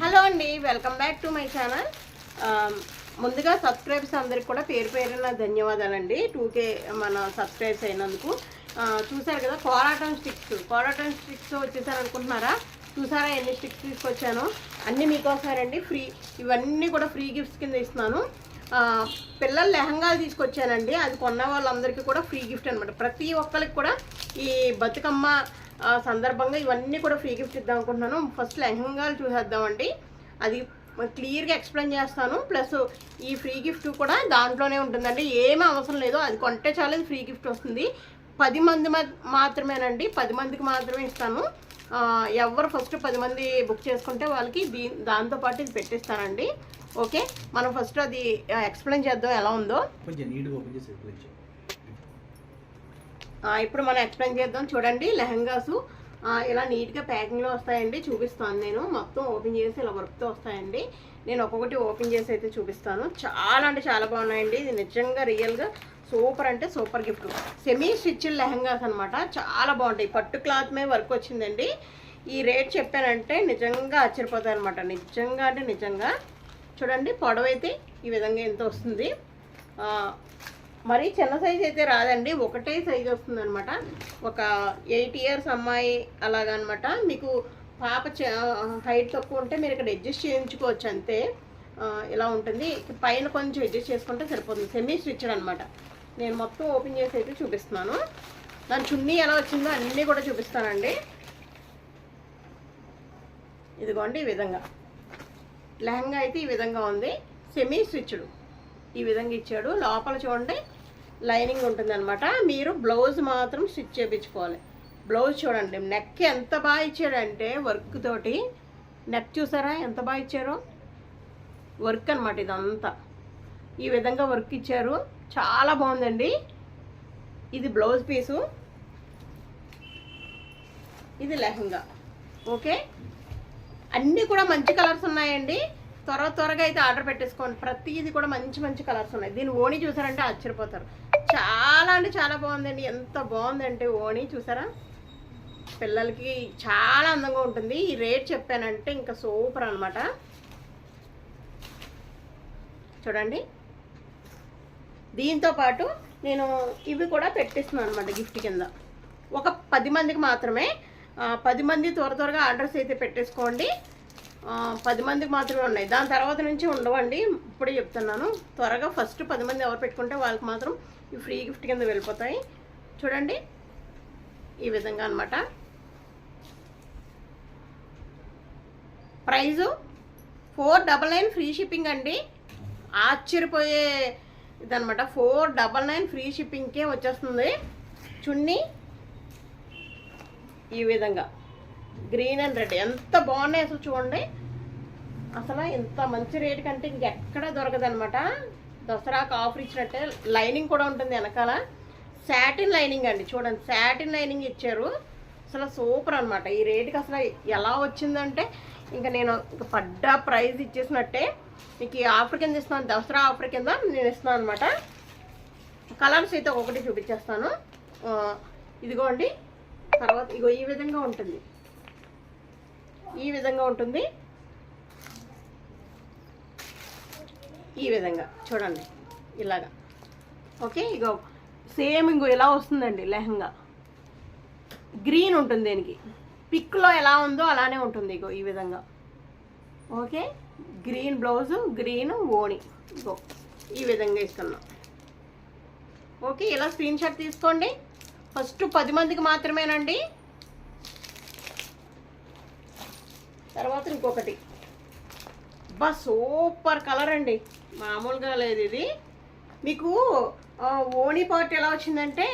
Hello అండి, welcome back to my channel. ముందుగా subscribers అందరికి కూడా పేరు పేరున ధన్యవాదాలండి. 2K మన సబ్స్క్రైబ్స్ అయినందుకు. చూసారు కదా కోరాటన్ స్టిక్స్ వచ్చేసారు అనుకుంటున్నారా? చూసారా ఎన్ని స్టిక్స్ తీసుకొచ్చాను? అన్నీ మీకోసమేనండి. ఫ్రీ, ఇవన్నీ కూడా ఫ్రీ గిఫ్ట్స్ కింద ఇస్తున్నాను. పిల్లల లెహంగాలు తీసుకొచ్చానండి. అది కొన్న వాళ్ళందరికీ కూడా ఫ్రీ గిఫ్ట్ అనమాట. ప్రతి ఒక్కరికి కూడా ఈ బతుకమ్మ సందర్భంగా ఇవన్నీ కూడా ఫ్రీ గిఫ్ట్ ఇద్దాం అనుకుంటున్నాను. ఫస్ట్ లెహంగాలు చూసేద్దామండి. అది క్లియర్గా ఎక్స్ప్లెయిన్ చేస్తాను. ప్లస్ ఈ ఫ్రీ గిఫ్ట్ కూడా దాంట్లోనే ఉంటుందండి. ఏమీ అవసరం లేదు, అది కొంటే చాలా ఫ్రీ గిఫ్ట్ వస్తుంది. 10 మంది మాత్రమేనండి, 10 మందికి మాత్రమే ఇస్తాను. ఎవరు ఫస్ట్ 10 మంది బుక్ చేసుకుంటే వాళ్ళకి దాంతోపాటు ఇది పెట్టిస్తానండి. ఓకే, మనం ఫస్ట్ అది ఎక్స్ప్లెయిన్ చేద్దాం ఎలా ఉందో. ఇప్పుడు మనం ఎక్స్ప్లెయిన్ చేద్దాం. చూడండి, లెహంగాసు ఇలా నీట్గా ప్యాకింగ్లో వస్తాయండి. చూపిస్తాను నేను మొత్తం ఓపెన్ చేసి ఇలా వర్క్తో వస్తాయండి. నేను ఒక్కొక్కటి ఓపెన్ చేసి అయితే చూపిస్తాను. చాలా అంటే చాలా బాగున్నాయండి. ఇది నిజంగా రియల్గా సూపర్ అంటే super gift. Semi stitched lehengas అనమాట. చాలా బాగుంటాయి. పట్టు క్లాత్ మీద వర్క్ వచ్చిందండి. ఈ రేట్ చెప్పానంటే నిజంగా ఆశ్చర్యపోతాయి అనమాట. నిజంగా అంటే నిజంగా. చూడండి, పొడవైతే ఈ విధంగా ఎంత వస్తుంది. మరీ చిన్న సైజ్ అయితే రాదండి, ఒకటే సైజ్ వస్తుంది అనమాట. ఒక 8 years అమ్మాయి అలాగనమాట. మీకు పాప హైట్ తక్కువ ఉంటే మీరు ఇక్కడ అడ్జస్ట్ చేయించుకోవచ్చు అంతే. ఇలా ఉంటుంది. పైన కొంచెం అడ్జస్ట్ చేసుకుంటే సరిపోతుంది. సెమీ స్టిచ్డ్ అనమాట. నేను మొత్తం ఓపెన్ చేసి అయితే చూపిస్తున్నాను. దాని చున్నీ ఎలా వచ్చిందో అన్నీ కూడా చూపిస్తానండి. ఇదిగోండి, ఈ విధంగా లెహంగా అయితే ఈ విధంగా ఉంది. సెమీ స్టిచ్డ్ ఈ విధంగా ఇచ్చాడు. లోపల చూడండి లైనింగ్ ఉంటుంది అనమాట. మీరు బ్లౌజ్ మాత్రం స్టిచ్ చేయించుకోవాలి. బ్లౌజ్ చూడండి, నెక్ ఎంత బాగా ఇచ్చాడంటే వర్క్ తోటి. నెక్ చూసారా ఎంత బాగా ఇచ్చారో? వర్క్ అనమాట ఇదంతా. ఈ విధంగా వర్క్ ఇచ్చారు. చాలా బాగుందండి. ఇది బ్లౌజ్ పీసు, ఇది లెహంగా. ఓకే, అన్నీ కూడా మంచి కలర్స్ ఉన్నాయండి. త్వరగా అయితే ఆర్డర్ పెట్టేసుకోండి. ప్రతిది కూడా మంచి మంచి కలర్స్ ఉన్నాయి. దీని ఓణి చూసారంటే ఆశ్చర్యపోతారు. చాలా అంటే చాలా బాగుందండి. ఎంత బాగుందంటే ఓణి చూసారా? పిల్లలకి చాలా అందంగా ఉంటుంది. ఈ రేట్ చెప్పానంటే ఇంకా సూపర్ అనమాట. చూడండి, దీంతో పాటు నేను ఇవి కూడా పెట్టిస్తున్నాను అనమాట గిఫ్ట్ కింద. ఒక 10 మందికి మాత్రమే. 10 మంది త్వరగా అడ్రస్ అయితే పెట్టేసుకోండి. 10 మందికి మాత్రమే ఉన్నాయి. దాని తర్వాత నుంచి ఉండవండి. ఇప్పుడే చెప్తున్నాను. త్వరగా ఫస్ట్ 10 మంది ఎవరు పెట్టుకుంటే వాళ్ళకి మాత్రం ఈ ఫ్రీ గిఫ్ట్ కింద వెళ్ళిపోతాయి. చూడండి, ఈ విధంగా అనమాట. ప్రైజు 499 ఫ్రీ షిప్పింగ్ అండి. ఆశ్చర్యపోయే ఇదనమాట. 499 ఫ్రీ షిప్పింగ్కే వచ్చేస్తుంది. చున్నీ ఈ విధంగా గ్రీన్ అండ్ రెడ్ ఎంత బాగున్నాయి అసలు. చూడండి, అసలు ఇంత మంచి రేట్ కంటే ఇంకెక్కడ దొరకదనమాట. దసరాకు ఆఫర్ ఇచ్చినట్టే. లైనింగ్ కూడా ఉంటుంది వెనకాల. శాటిన్ లైనింగ్ అండి. చూడండి, శాటిన్ లైనింగ్ ఇచ్చారు. అసలు సూపర్ అనమాట. ఈ రేటుకి అసలు ఎలా వచ్చిందంటే ఇంకా నేను పడ్డ ప్రైజ్ ఇచ్చేసినట్టే. మీకు ఈ ఆఫర్ కింద ఇస్తున్నాను, దసరా ఆఫర్ కింద నేను ఇస్తున్నాను అనమాట. కలర్స్ అయితే ఒకటి చూపించేస్తాను. ఇదిగోండి, తర్వాత ఇగో ఈ విధంగా ఉంటుంది. ఈ విధంగా ఉంటుంది. ఈ విధంగా చూడండి, ఇలాగా. ఓకే, ఇగో సేమ్ ఇంకో ఇలా వస్తుందండి లెహంగా. గ్రీన్ ఉంటుంది. దీనికి పిక్లో ఎలా ఉందో అలానే ఉంటుంది. ఇగో ఈ విధంగా. ఓకే, గ్రీన్ బ్లౌజు, గ్రీన్ ఓణి. ఇగో ఈ విధంగా ఇస్తున్నాం. ఓకే, ఇలా స్క్రీన్ షాట్ తీసుకోండి. ఫస్ట్ 10 మందికి మాత్రమేనండి. తర్వాత ఇంకొకటి, బా సూపర్ కలర్ అండి, మామూలుగా లేదు ఇది. మీకు ఓణి పార్ట్ ఎలా వచ్చిందంటే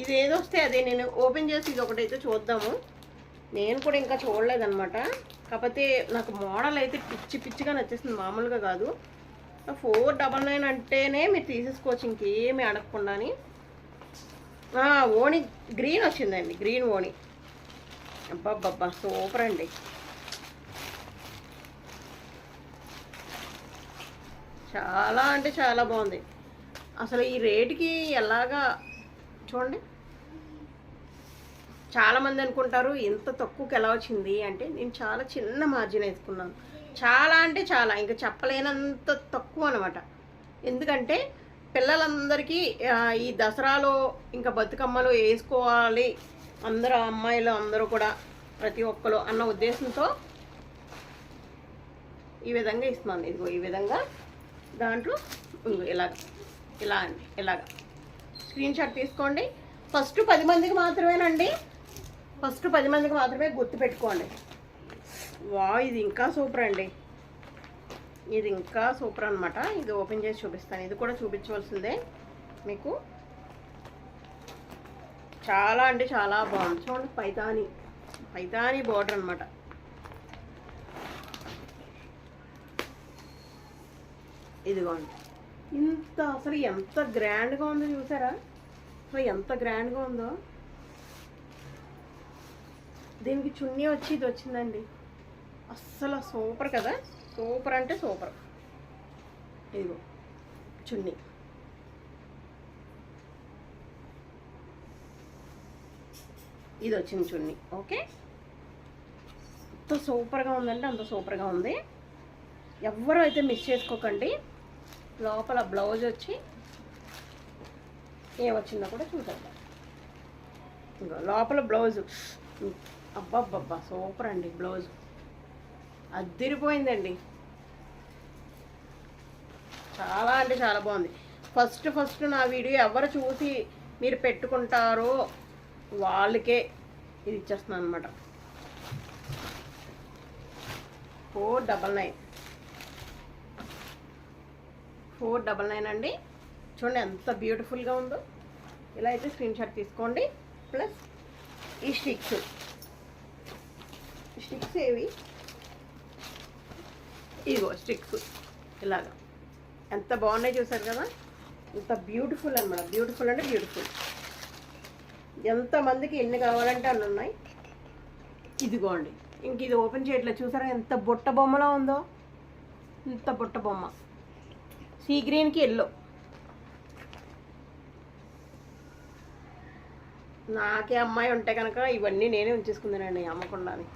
ఇది ఏదొస్తే అదే. నేను ఓపెన్ చేసి ఇది ఒకటైతే చూద్దాము. నేను కూడా ఇంకా చూడలేదన్నమాట. కాకపోతే నాకు మోడల్ అయితే పిచ్చిగా నచ్చేసింది, మామూలుగా కాదు. 499 అంటేనే మీరు తీసేసుకోవచ్చు ఇంకేమీ అడగకుండాని. ఓణి గ్రీన్ వచ్చిందండి, గ్రీన్ ఓణి. అబ్బబ్బబ్బా సూపర్ అండి. చాలా అంటే చాలా బాగుంది. అసలు ఈ రేటుకి ఎలాగా చూడండి. చాలామంది అనుకుంటారు ఇంత తక్కువకి ఎలా వచ్చింది అంటే, నేను చాలా చిన్న మార్జిన్ వేసుకున్నాను. చాలా అంటే చాలా ఇంకా చెప్పలేనంత తక్కువ అనమాట. ఎందుకంటే పిల్లలందరికీ ఈ దసరాలో ఇంకా బతుకమ్మలో వేసుకోవాలి అందరూ అమ్మాయిలు అందరూ కూడా ప్రతి ఒక్కరు అన్న ఉద్దేశంతో ఈ విధంగా ఇస్తున్నాను. ఇదిగో ఈ విధంగా దాంట్లో ఇలా అండి ఇలాగ స్క్రీన్ షాట్ తీసుకోండి. ఫస్ట్ 10 మందికి మాత్రమేనండి, ఫస్ట్ 10 మందికి మాత్రమే గుర్తుపెట్టుకోండి. ఇది ఇంకా సూపర్ అండి, ఇది ఇంకా సూపర్ అనమాట. ఇది ఓపెన్ చేసి చూపిస్తాను. ఇది కూడా చూపించవలసిందే మీకు. చాలా అంటే చాలా బాగుంది. చూడండి పైతాని బార్డర్ అనమాట. ఇదిగోండి ఇంత అసలు ఎంత గ్రాండ్గా ఉందో చూసారా? అసలు ఎంత గ్రాండ్గా ఉందో. దీనికి చున్నీ వచ్చి ఇది వచ్చిందండి. అస్సలు సూపర్ కదా, సూపర్ అంటే సూపర్. ఇదిగో చున్నీ, ఇది వచ్చింది చున్నీ. ఓకే, అంత సూపర్గా ఉందంటే అంత సూపర్గా ఉంది. ఎవ్వరూ అయితే మిస్ చేసుకోకండి. లోపల బ్లౌజ్ వచ్చి ఏమొచ్చిందో కూడా చూసేద్దాం. ఇంకా లోపల బ్లౌజ్ అబ్బబ్బబ్బా సూపర్ అండి. బ్లౌజ్ అద్దిరిపోయిందండి, చాలా అంటే చాలా బాగుంది. ఫస్ట్ నా వీడియో ఎవరు చూసి మీరు పెట్టుకుంటారో వాళ్ళకే ఇది ఇచ్చేస్తున్నాను అనమాట. 499 అండి. చూడండి ఎంత బ్యూటిఫుల్గా ఉందో. ఇలా అయితే స్క్రీన్ షాట్ తీసుకోండి. ప్లస్ ఈ స్టిక్స్ ఏవి, ఇగో స్టిక్స్ ఇలాగా ఎంత బాగున్నాయి చూసారు కదా. ఎంత బ్యూటిఫుల్ అనమాట. బ్యూటిఫుల్ అంటే బ్యూటిఫుల్. ఎంతమందికి ఎన్ని కావాలంటే అన్ని ఉన్నాయి. ఇదిగోండి ఇంక ఇది ఓపెన్ చేయట్లేదు చూసారా ఎంత బుట్ట బొమ్మలా ఉందో. ఇంత బుట్ట బొమ్మ సీ గ్రీన్కి ఎల్లో. నాకే అమ్మాయి ఉంటే కనుక ఇవన్నీ నేనే ఉంచేసుకుందానండి అమ్మకుండాని.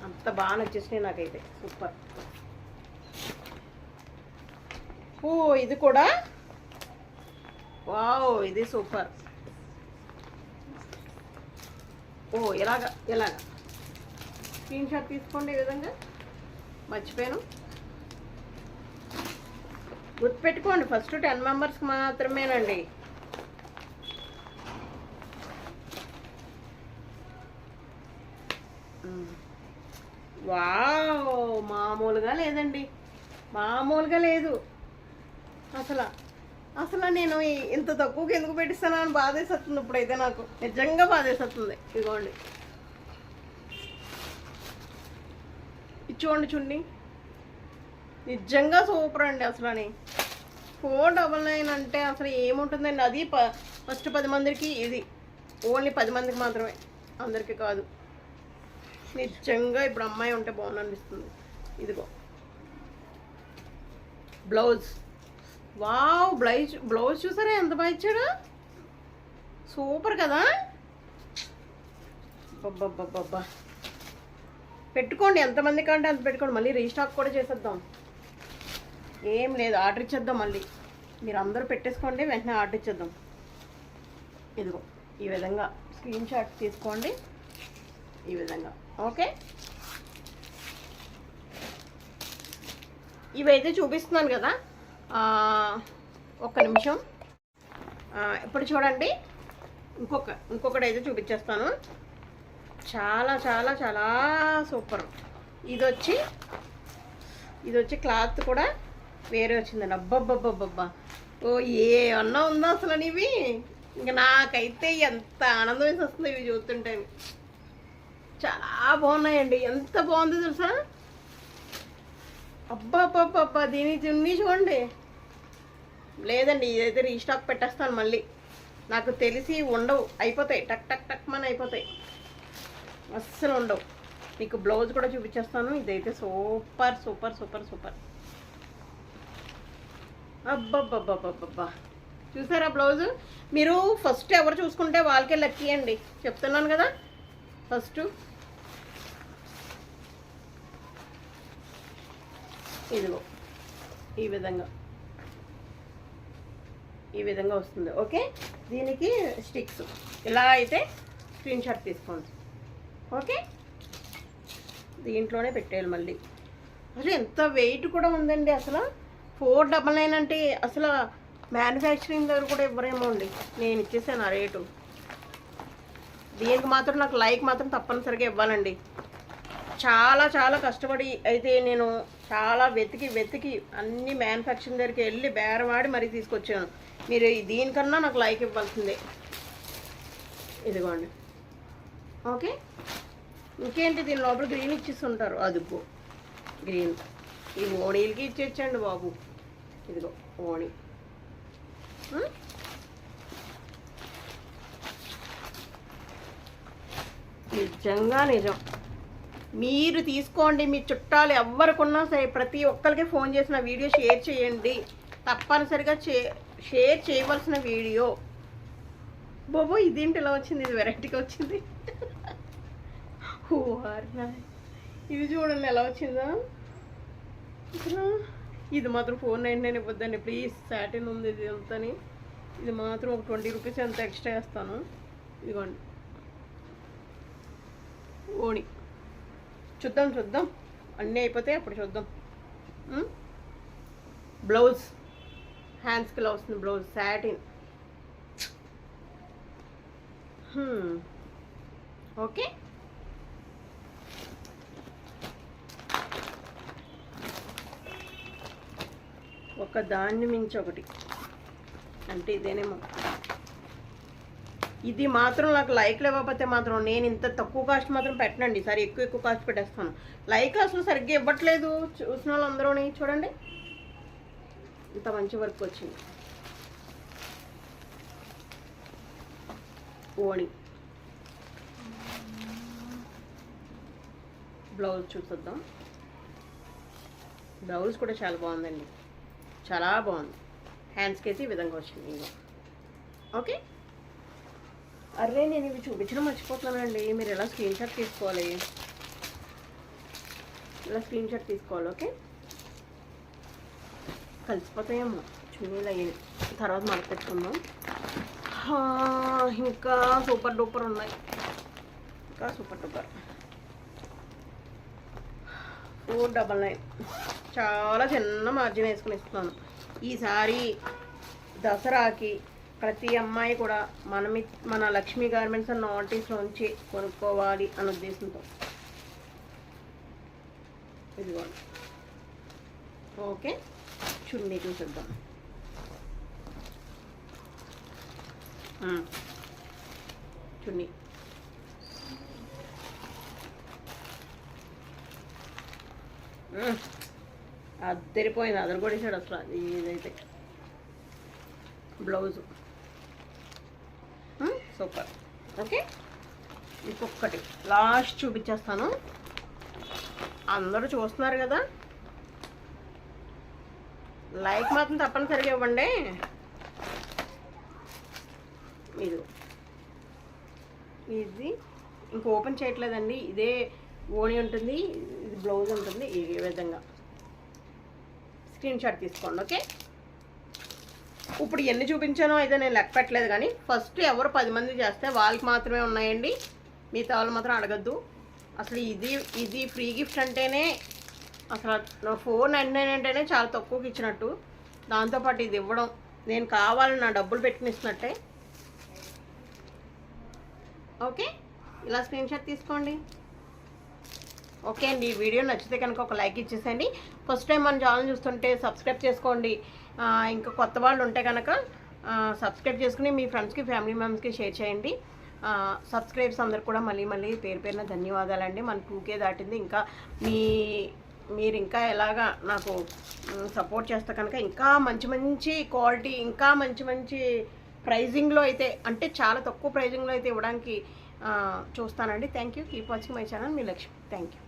అంత బాగా నచ్చేసినాయి నాకైతే. సూపర్. ఇది కూడా వావ్, ఇది సూపర్. ఇలాగా స్క్రీన్ షాట్ తీసుకోండి. ఈ విధంగా మర్చిపోయాను, గుర్తుపెట్టుకోండి. ఫస్ట్ 10 మెంబర్స్కి మాత్రమేనండి. వావ్, మామూలుగా లేదండి, మామూలుగా లేదు అసలు నేను ఇంత తక్కువకి ఎందుకు పెట్టిస్తాను అని బాధేస్తుంది ఇప్పుడైతే. నాకు నిజంగా బాధేస్తుంది. ఇదిగోండి ఇచ్చోండి చుండి, నిజంగా సూపర్ అండి. అసలు 499 అంటే అసలు ఏముంటుందండి. అది ఫస్ట్ 10 మందికి, ఇది ఓన్లీ 10 మందికి మాత్రమే, అందరికీ కాదు. నిజంగా ఇప్పుడు అమ్మాయి ఉంటే బాగుంది అనిపిస్తుంది. ఇదిగో బ్లౌజ్. వావ్, బ్లౌజ్ చూసారా ఎంత బాగా ఇచ్చాడు. సూపర్ కదా. బబ్బబ్బబ్బబ్బా, పెట్టుకోండి ఎంతమంది కంటే అంత పెట్టుకోండి. మళ్ళీ రీస్టాక్ కూడా చేసేద్దాం. ఏం లేదు, ఆర్డర్ ఇచ్చేద్దాం. మళ్ళీ మీరు అందరూ పెట్టేసుకోండి, వెంటనే ఆర్డర్ ఇచ్చేద్దాం. ఇదిగో ఈ విధంగా స్క్రీన్ షాట్ తీసుకోండి. ఈ విధంగా ఓకే. ఇవైతే చూపిస్తున్నాను కదా, ఒక్క నిమిషం. ఇప్పుడు చూడండి ఇంకొకటి అయితే చూపించేస్తాను. చాలా చాలా చాలా సూపర్. ఇది వచ్చి క్లాత్ కూడా వేరే వచ్చిందండి. అబ్బబ్బబ్బబ్బబ్బా, ఏ అన్నా ఉందో అసలు ఇవి. ఇంకా నాకైతే ఎంత ఆనందం వేసి వస్తుంది ఇవి చూస్తుంటే. చాలా బాగున్నాయండి. ఎంత బాగుందో తెలుసా. అబ్బబ్బబ్బబ్బా, దీని చున్నీ చూడండి. లేదండి, ఇదైతే రీస్టాక్ పెట్టేస్తాను మళ్ళీ. నాకు తెలిసి ఉండవు, అయిపోతాయి, టక్ టక్ టక్ మన అయిపోతాయి, అస్సలు ఉండవు. మీకు బ్లౌజ్ కూడా చూపించేస్తాను. ఇదైతే సూపర్ సూపర్ సూపర్ సూపర్. అబ్బబ్బబ్బబ్బబ్బా, చూసారా బ్లౌజు. మీరు ఫస్ట్ ఎవరు చూసుకుంటే వాళ్ళకే లక్కీ అండి, చెప్తున్నాను కదా. ఫస్ట్ ఇదిగో ఈ విధంగా వస్తుంది. ఓకే, దీనికి స్టిక్స్ ఇలా అయితే స్క్రీన్ షాట్ తీసుకోండి. ఓకే, దీంట్లోనే పెట్టేయాలి మళ్ళీ. అసలు ఎంత వెయిట్ కూడా ఉందండి. అసలు 499 అంటే అసలు మ్యానుఫ్యాక్చరింగ్ దగ్గర కూడా ఇవ్వరేమో అండి. నేను ఇచ్చేసాను ఆ రేటు. దీనికి మాత్రం నాకు లైక్ మాత్రం తప్పనిసరిగా ఇవ్వాలండి. చాలా చాలా కష్టపడి అయితే నేను చాలా వెతికి అన్ని మ్యానుఫ్యాక్చరింగ్ దగ్గరికి వెళ్ళి బేరవాడి మరీ తీసుకొచ్చాను. మీరు దీనికన్నా నాకు లైక్ ఇవ్వాల్సిందే. ఇదిగోండి. ఓకే, ఇంకేంటి దీని లోపల గ్రీన్ ఇచ్చిస్తుంటారు. అదుగో గ్రీన్. ఈ ఓణీలకి ఇచ్చేచ్చండి బాబు. ఇదిగో ఓణి. నిజంగా నిజం. మీరు తీసుకోండి, మీ చుట్టాలు ఎవరికున్నా సరే ప్రతి ఒక్కరికి ఫోన్ చేసిన వీడియో షేర్ చేయండి. తప్పనిసరిగా షేర్ చేయవలసిన వీడియో. బాబో ఇదేంటి ఇలా వచ్చింది, ఇది వెరైటీగా వచ్చింది. ఇది చూడండి ఎలా వచ్చిందా. ఇది మాత్రం 499 ఇవ్వద్దండి ప్లీజ్. సాటిన్ ఉంది ఇది అంతని. ఇది మాత్రం ఒక 20 రూపీస్ ఎంత ఎక్స్ట్రా వేస్తాను. ఇదిగోండి ఓణి. చూద్దాం అన్నీ అయిపోతే అప్పుడు చూద్దాం. బ్లౌజ్ హ్యాండ్స్కి ఇలా వస్తుంది బ్లౌజ్. సాటిన్. ఓకే, ఒక దాన్ని మించి ఒకటి అంటే ఇదేనేమో. ఇది మాత్రం నాకు లైక్లు ఇవ్వకపోతే మాత్రం నేను ఇంత తక్కువ కాస్ట్ మాత్రం పెట్టనండి. సరే ఎక్కువ కాస్ట్ పెట్టేస్తాను. లైక్ అసలు సరిగ్గా ఇవ్వట్లేదు చూసిన వాళ్ళందరూ. చూడండి ఇంత మంచి వర్క్ వచ్చింది. ఓణి బ్లౌజ్ చూద్దాం. బ్లౌజ్ కూడా చాలా బాగుందండి, చాలా బాగుంది. హ్యాండ్స్కి అయితే ఈ విధంగా వచ్చింది. ఓకే, అరే నేను ఇవి చూపించడం మర్చిపోతున్నానండి. మీరు ఎలా స్క్రీన్ షాట్ తీసుకోవాలి, ఓకే. కలిసిపోతాయేమో చున్నీలు అయ్యి. తర్వాత మనకు పెట్టుకుందాం. ఇంకా సూపర్ డూపర్ ఉన్నాయి. ఇంకా సూపర్ డూపర్ 499. చాలా చిన్న మార్జిన్ వేసుకుని ఇస్తున్నాను. ఈసారి దసరాకి ప్రతి అమ్మాయి కూడా మన లక్ష్మీ గార్మెంట్స్ అన్న నోటీస్లోంచి కొనుక్కోవాలి అనే ఉద్దేశంతో. ఇదిగోండి. ఓకే, చున్నీ చూసిద్దాం. చున్నీ అద్దరిపోయింది, అదరగొడేసాడు అసలు. ఇదైతే బ్లౌజు సూపర్. ఓకే, ఇంకొకటి లాస్ట్ చూపించేస్తాను. అందరూ చూస్తున్నారు కదా, లైక్ మాత్రం తప్పనిసరిగా ఇవ్వండి. ఇది ఇంక ఓపెన్ చేయట్లేదండి. ఇదే ఓణి ఉంటుంది, ఇది బ్లౌజ్ ఉంటుంది. ఈ విధంగా స్క్రీన్ షాట్ తీసుకోండి. ఓకే, ఇప్పుడు ఎన్ని చూపించానో అయితే నేను లెక్క పెట్టలేదు, కానీ ఫస్ట్ ఎవరు 10 మంది చేస్తే వాళ్ళకి మాత్రమే ఉన్నాయండి. మిగతా వాళ్ళు మాత్రం అడగద్దు. అసలు ఇది ఫ్రీ గిఫ్ట్ అంటేనే అసలు 499 అంటేనే చాలా తక్కువకి ఇచ్చినట్టు. దాంతోపాటు ఇది ఇవ్వడం నేను కావాలని నా డబ్బులు పెట్టినిస్తున్నట్టే. ఓకే, ఇలా స్క్రీన్ షాట్ తీసుకోండి. ఓకే అండి, ఈ వీడియో నచ్చితే కనుక ఒక లైక్ ఇచ్చేసేయండి. ఫస్ట్ టైం మన ఛానల్ చూస్తుంటే సబ్స్క్రైబ్ చేసుకోండి. ఇంకా కొత్త వాళ్ళు ఉంటే కనుక సబ్స్క్రైబ్ చేసుకుని మీ ఫ్రెండ్స్కి ఫ్యామిలీ మెంబర్స్కి షేర్ చేయండి. సబ్స్క్రైబ్స్ అందరు కూడా మళ్ళీ పేరు పేరున ధన్యవాదాలండి. మన 2K దాటింది. ఇంకా మీరు ఇంకా ఎలాగా నాకు సపోర్ట్ చేస్తే కనుక ఇంకా మంచి క్వాలిటీ, ఇంకా మంచి ప్రైజింగ్లో అయితే, అంటే చాలా తక్కువ ప్రైజింగ్లో అయితే ఇవ్వడానికి చూస్తానండి. Thank you. Keep watching my channel. Me Lakshmi. Thank you.